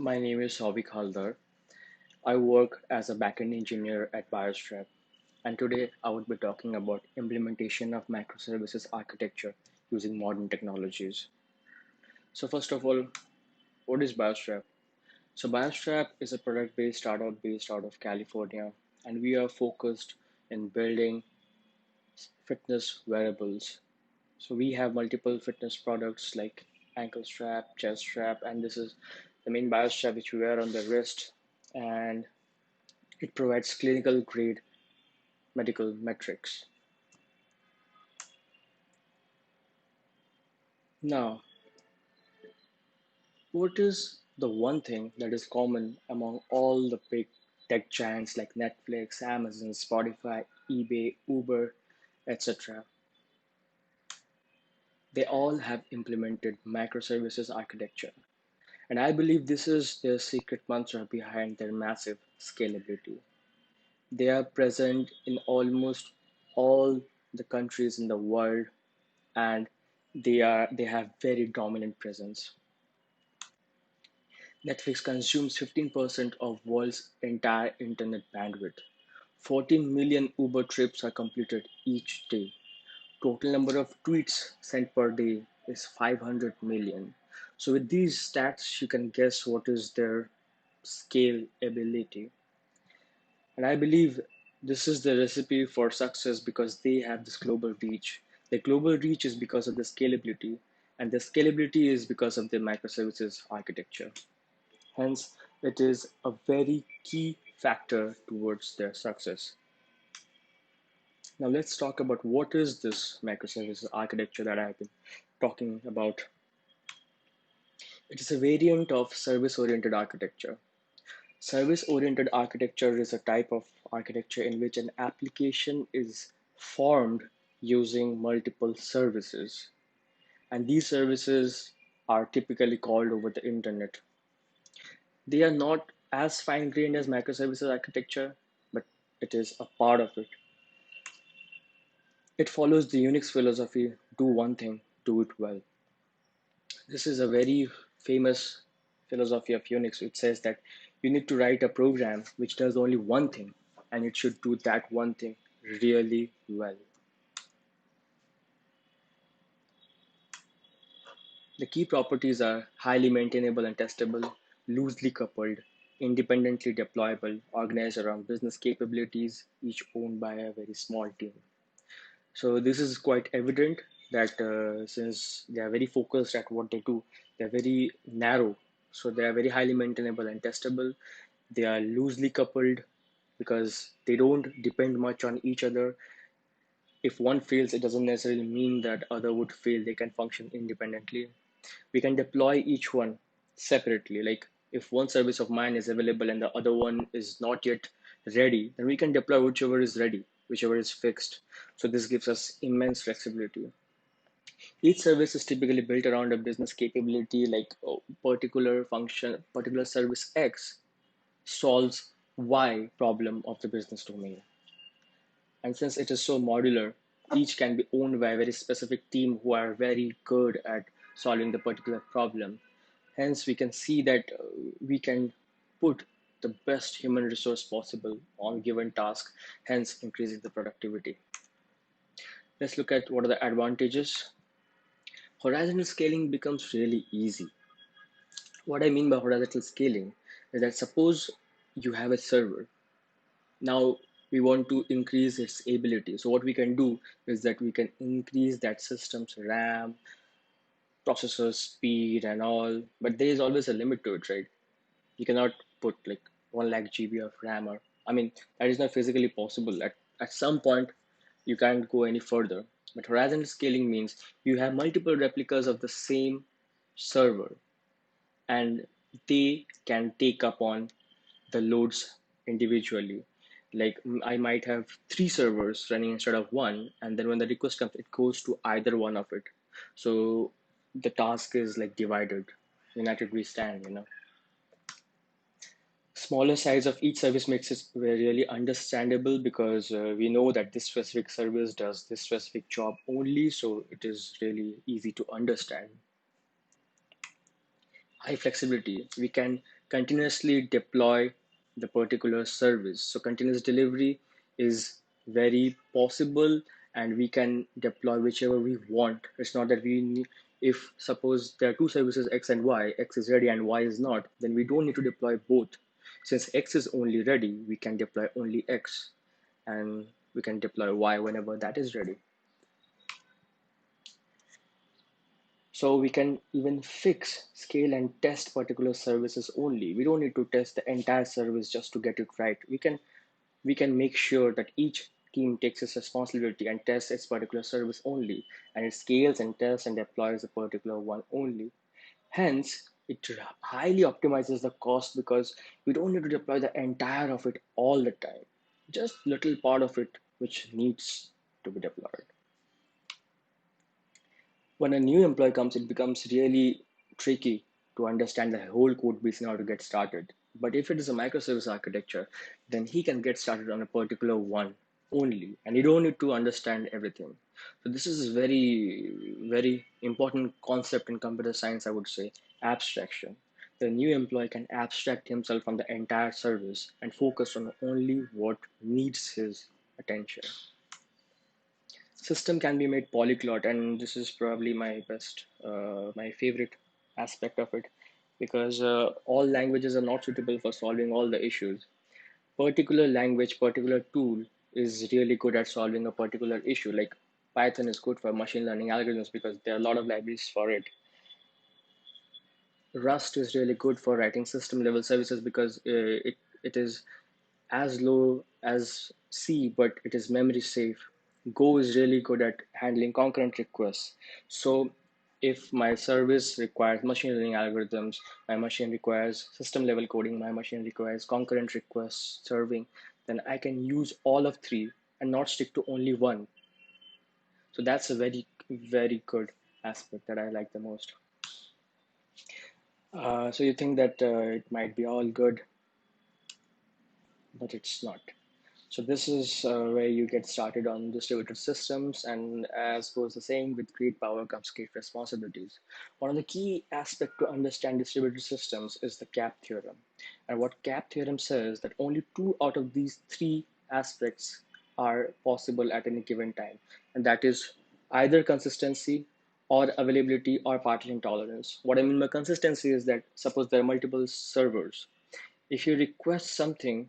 My name is Souvik Haldar. I work as a backend engineer at Biostrap, and today I would be talking about implementation of microservices architecture using modern technologies. So first of all, what is Biostrap? So Biostrap is a product-based startup based out of California, and we are focused in building fitness wearables. So we have multiple fitness products like ankle strap, chest strap, and this is the main Biostrap which we wear on the wrist, and it provides clinical grade medical metrics. Now, what is the one thing that is common among all the big tech giants like Netflix, Amazon, Spotify, eBay, Uber, etc.? They all have implemented microservices architecture. And I believe this is their secret mantra behind their massive scalability. They are present in almost all the countries in the world, and they have very dominant presence. Netflix consumes 15% of world's entire internet bandwidth. 14 million Uber trips are completed each day. Total number of tweets sent per day is 500 million. So with these stats, you can guess what is their scale ability. And I believe this is the recipe for success because they have this global reach. The global reach is because of the scalability, and the scalability is because of the microservices architecture. Hence, it is a very key factor towards their success. Now, let's talk about what is this microservices architecture that I've been talking about. It is a variant of service oriented architecture. Service oriented architecture is a type of architecture in which an application is formed using multiple services, and these services are typically called over the internet. They are not as fine grained as microservices architecture, but it is a part of it. It follows the Unix philosophy, do one thing, do it well. This is a very famous philosophy of Unix, which says that you need to write a program which does only one thing, and it should do that one thing really well. The key properties are highly maintainable and testable, loosely coupled, independently deployable, organized around business capabilities, each owned by a very small team. So this is quite evident that since they are very focused at what they do, they're very narrow. So they are very highly maintainable and testable. They are loosely coupled because they don't depend much on each other. If one fails, it doesn't necessarily mean that other would fail. They can function independently. We can deploy each one separately. Like if one service of mine is available and the other one is not yet ready, then we can deploy whichever is ready, whichever is fixed. So this gives us immense flexibility. Each service is typically built around a business capability, like a particular function, particular service X solves Y problem of the business domain. And since it is so modular, each can be owned by a very specific team who are very good at solving the particular problem. Hence, we can see that we can put the best human resource possible on given task, hence increasing the productivity. Let's look at what are the advantages. Horizontal scaling becomes really easy. What I mean by horizontal scaling is that suppose you have a server. Now we want to increase its ability. So what we can do is that we can increase that system's RAM, processor speed and all, but there is always a limit to it, right? You cannot put like 1 lakh GB of RAM or, I mean, that is not physically possible. At some point, you can't go any further. But horizontal scaling means you have multiple replicas of the same server and they can take up on the loads individually. Like I might have three servers running instead of one, and then when the request comes, it goes to either one of it. So the task is like divided. United we stand. Smaller size of each service makes it really understandable because we know that this specific service does this specific job only, so it is really easy to understand. high flexibility. We can continuously deploy the particular service. So continuous delivery is very possible, and we can deploy whichever we want. It's not that we need, if suppose there are two services X and Y, X is ready and Y is not, then we don't need to deploy both. Since X is only ready, we can deploy only X, and we can deploy Y whenever that is ready. So we can even fix, scale, and test particular services only. We don't need to test the entire service just to get it right. We can make sure that each team takes its responsibility and tests its particular service only, and it scales and tests and deploys a particular one only. Hence, it highly optimizes the cost because we don't need to deploy the entire of it all the time. Just little part of it which needs to be deployed. When a new employee comes, it becomes really tricky to understand the whole code base in order to get started. But if it is a microservice architecture, then he can get started on a particular one only, and you don't need to understand everything. So this is a very important concept in computer science, I would say, abstraction. The new employee can abstract himself from the entire service and focus on only what needs his attention. System can be made polyglot, and this is probably my favorite aspect of it, because all languages are not suitable for solving all the issues. Particular language, particular tool is really good at solving a particular issue. Like Python is good for machine learning algorithms because there are a lot of libraries for it. Rust is really good for writing system level services because it is as low as C, but it is memory safe. Go is really good at handling concurrent requests. So if my service requires machine learning algorithms, my machine requires system level coding, my machine requires concurrent request serving, then I can use all of three and not stick to only one. So that's a very good aspect that I like the most. So you think that it might be all good, but it's not. So this is where you get started on distributed systems, and as goes the saying, with great power comes great responsibilities. One of the key aspects to understand distributed systems is the CAP theorem. And what CAP theorem says that only two out of these three aspects are possible at any given time, and that is either consistency or availability or partition tolerance. What I mean by consistency is that suppose there are multiple servers. If you request something,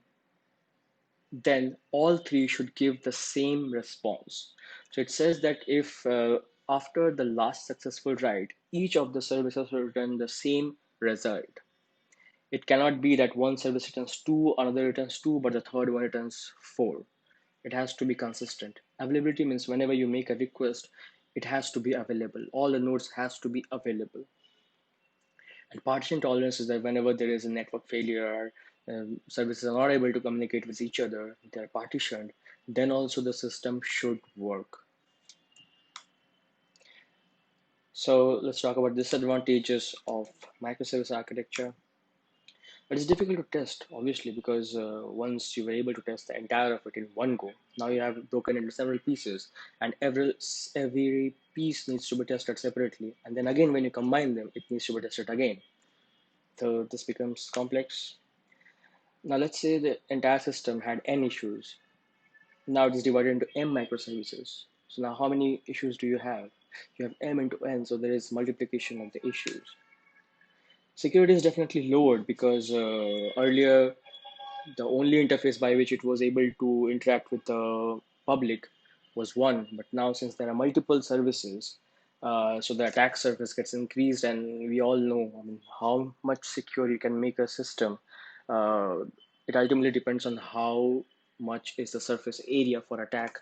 then all three should give the same response. So it says that if after the last successful write, each of the services will return the same result. It cannot be that one service returns 2, another returns 2, but the third one returns 4. It has to be consistent. Availability means whenever you make a request, it has to be available. All the nodes has to be available. And partition tolerance is that whenever there is a network failure, services are not able to communicate with each other, they're partitioned, then also the system should work. So let's talk about disadvantages of microservice architecture. But it's difficult to test, obviously, because once you were able to test the entire of it in one go, now you have broken into several pieces, and every piece needs to be tested separately. And then again, when you combine them, it needs to be tested again. So this becomes complex. Now let's say the entire system had n issues. Now it is divided into m microservices. So now how many issues do you have? You have m into n, so there is multiplication of the issues. Security is definitely lowered because earlier the only interface by which it was able to interact with the public was one, but now since there are multiple services, so the attack surface gets increased, and we all know, I mean, how much secure you can make a system. Uh, it ultimately depends on how much is the surface area for attack.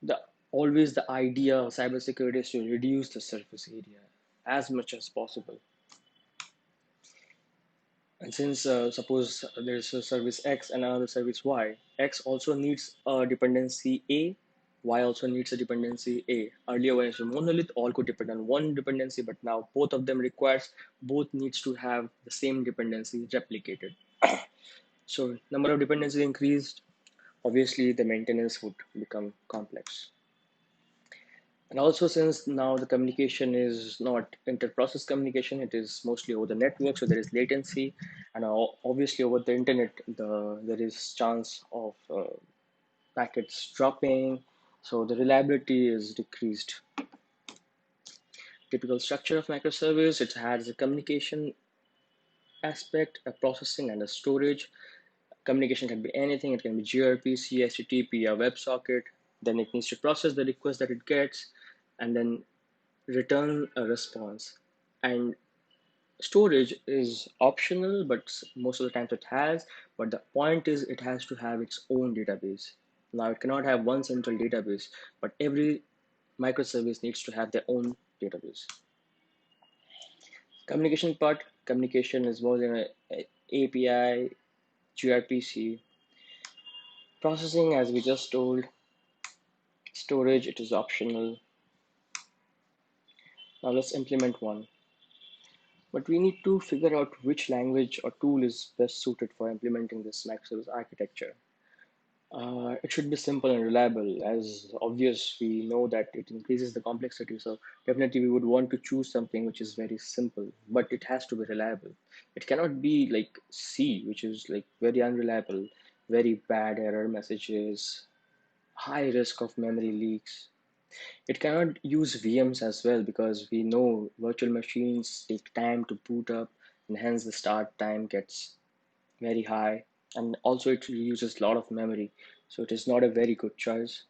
The always the idea of cybersecurity is to reduce the surface area as much as possible. And since suppose there's a service X and another service Y, X also needs a dependency A, Y also needs a dependency A. Earlier when it's a monolith, all could depend on one dependency, but now both of them requires both needs to have the same dependency replicated. So number of dependencies increased, obviously the maintenance would become complex. And also, since now the communication is not inter-process communication, it is mostly over the network, so there is latency, and obviously over the internet, there is chance of packets dropping, so the reliability is decreased. Typical structure of microservice: it has a communication aspect, a processing, and a storage. Communication can be anything. It can be gRPC, HTTP, a WebSocket. Then it needs to process the request that it gets, and then return a response. And storage is optional, but most of the times it has. But the point is, it has to have its own database. Now, it cannot have one central database, but every microservice needs to have their own database. Communication part: communication is more than a API, gRPC. Processing, as we just told. Storage, it is optional. Now let's implement one. But we need to figure out which language or tool is best suited for implementing this microservice architecture. It should be simple and reliable. As obvious, we know that it increases the complexity. So definitely we would want to choose something which is very simple, but it has to be reliable. It cannot be like C, which is like very unreliable, very bad error messages, high risk of memory leaks. It cannot use VMs as well because we know virtual machines take time to boot up, and hence the start time gets very high. And also, it uses a lot of memory, so it is not a very good choice.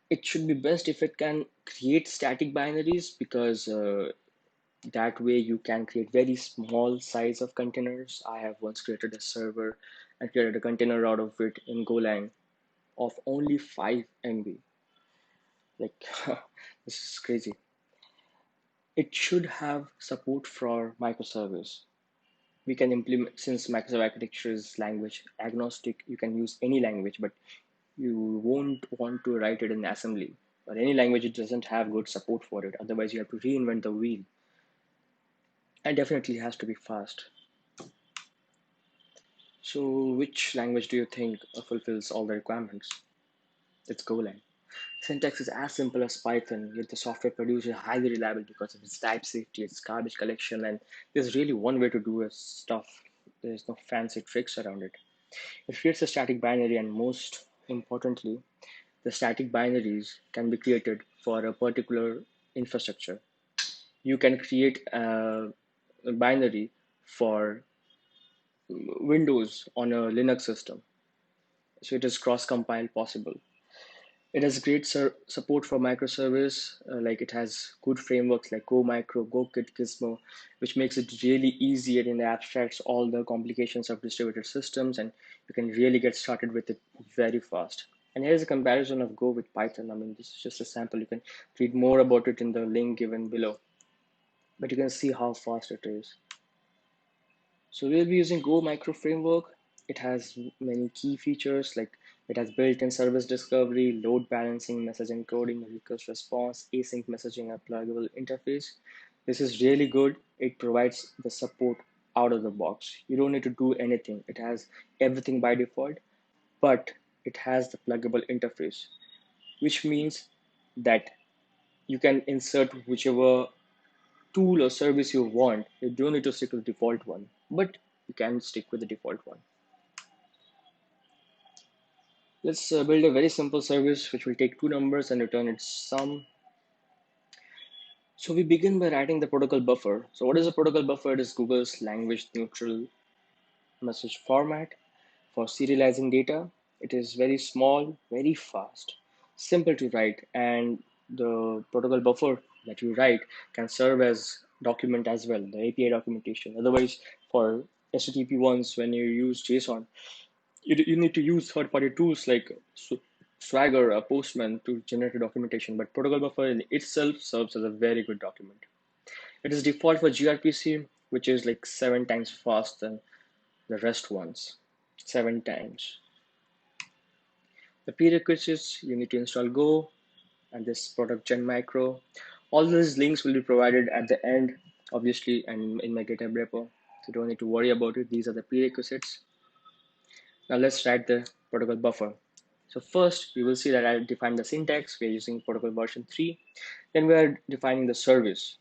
It should be best if it can create static binaries because that way you can create very small size of containers. I have once created a server and created a container out of it in Golang of only 5 MB. Like, this is crazy. It should have support for microservice. We can implement, since microservice architecture is language agnostic, you can use any language, but you won't want to write it in assembly or any language. It doesn't have good support for it. Otherwise, you have to reinvent the wheel. And definitely has to be fast. So, which language do you think fulfills all the requirements? It's Golang. Syntax is as simple as Python, yet the software produced is highly reliable because of its type safety, its garbage collection, and there's really one way to do its stuff. There's no fancy tricks around it. It creates a static binary, and most importantly, the static binaries can be created for a particular infrastructure. You can create a binary for Windows on a Linux system, so it is cross-compile possible. It has great support for microservice, like it has good frameworks like Go Micro, Go Kit, Gizmo, which makes it really easy and it abstracts all the complications of distributed systems, and you can really get started with it very fast. And here's a comparison of Go with Python. I mean, this is just a sample. You can read more about it in the link given below, but you can see how fast it is. So we'll be using Go Micro Framework. It has many key features like it has built-in service discovery, load balancing, message encoding, request response, async messaging, a pluggable interface. This is really good. It provides the support out of the box. You don't need to do anything. It has everything by default, but it has the pluggable interface, which means that you can insert whichever tool or service you want. You don't need to stick to the default one, but you can stick with the default one. Let's build a very simple service which will take two numbers and return its sum. So we begin by writing the protocol buffer. So what is a protocol buffer? It is Google's language neutral message format for serializing data. It is very small, very fast, simple to write, and the protocol buffer that you write can serve as document as well, the API documentation. Otherwise, for HTTP ones, when you use JSON, you need to use third-party tools like Swagger or Postman to generate a documentation, but protocol buffer in itself serves as a very good document. It is default for gRPC, which is like 7 times faster than the rest ones. 7 times. The prerequisites: you need to install Go and this product Gen Micro. All these links will be provided at the end, obviously, and in my GitHub repo. So you don't need to worry about it. These are the prerequisites. Now let's write the protocol buffer. So first, we will see that I defined the syntax. We are using protocol version 3. Then we are defining the service.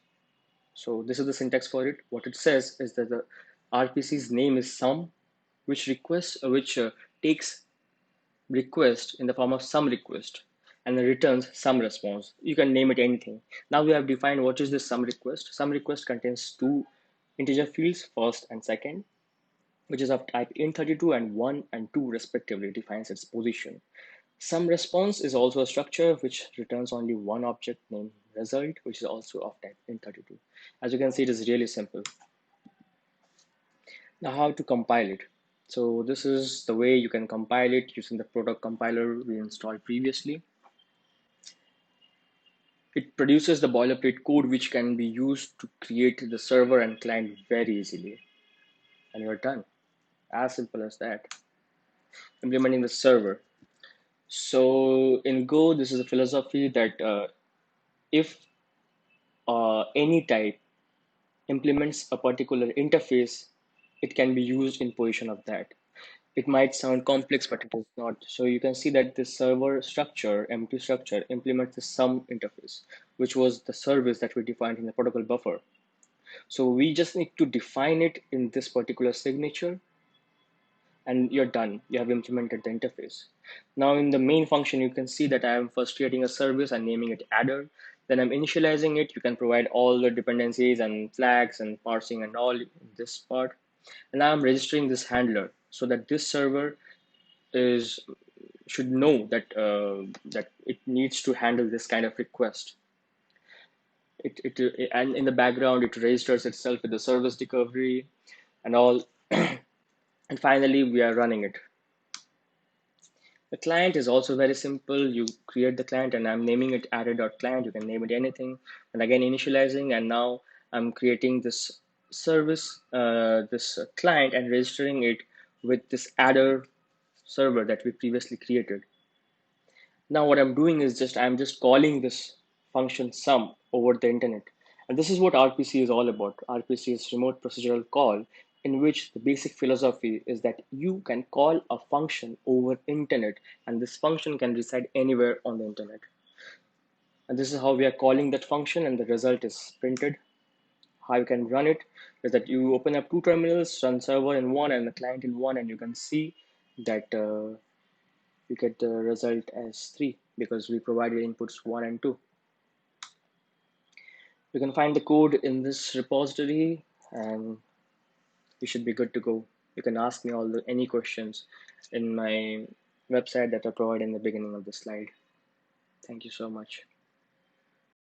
So this is the syntax for it. What it says is that the RPC's name is sum, which takes request in the form of some request and then returns some response. You can name it anything. Now we have defined what is this some request. Some request contains two integer fields, first and second, which is of type int32, and 1 and 2 respectively defines its position. Some response is also a structure which returns only one object named result, which is also of type int32. As you can see, it is really simple. Now how to compile it. So this is the way you can compile it using the product compiler we installed previously. It produces the boilerplate code which can be used to create the server and client very easily. And you're done. As simple as that. Implementing the server. So in Go, this is a philosophy that if any type implements a particular interface, it can be used in position of that. It might sound complex, but it is not. So you can see that this server structure, empty structure, implements the sum interface, which was the service that we defined in the protocol buffer. So we just need to define it in this particular signature, and you're done. You have implemented the interface. Now in the main function, you can see that I am first creating a service and naming it adder. Then I'm initializing it. You can provide all the dependencies and flags and parsing and all in this part. And now I'm registering this handler so that this server is should know that it needs to handle this kind of request. And in the background, it registers itself with the service discovery and all. And finally, we are running it. The client is also very simple. You create the client, and I'm naming it adder.client. You can name it anything. And again, initializing, and now I'm creating this service, this client, and registering it with this adder server that we previously created. Now what I'm doing is I'm just calling this function sum over the internet. And this is what RPC is all about. RPC is remote procedural call, in which the basic philosophy is that you can call a function over internet, and this function can reside anywhere on the internet. And this is how we are calling that function, and the result is printed. How you can run it is that you open up two terminals, run server in one and the client in one, and you can see that you get the result as 3 because we provided inputs 1 and 2. You can find the code in this repository and you should be good to go. You can ask me any questions in my website that I provide in the beginning of the slide. Thank you so much.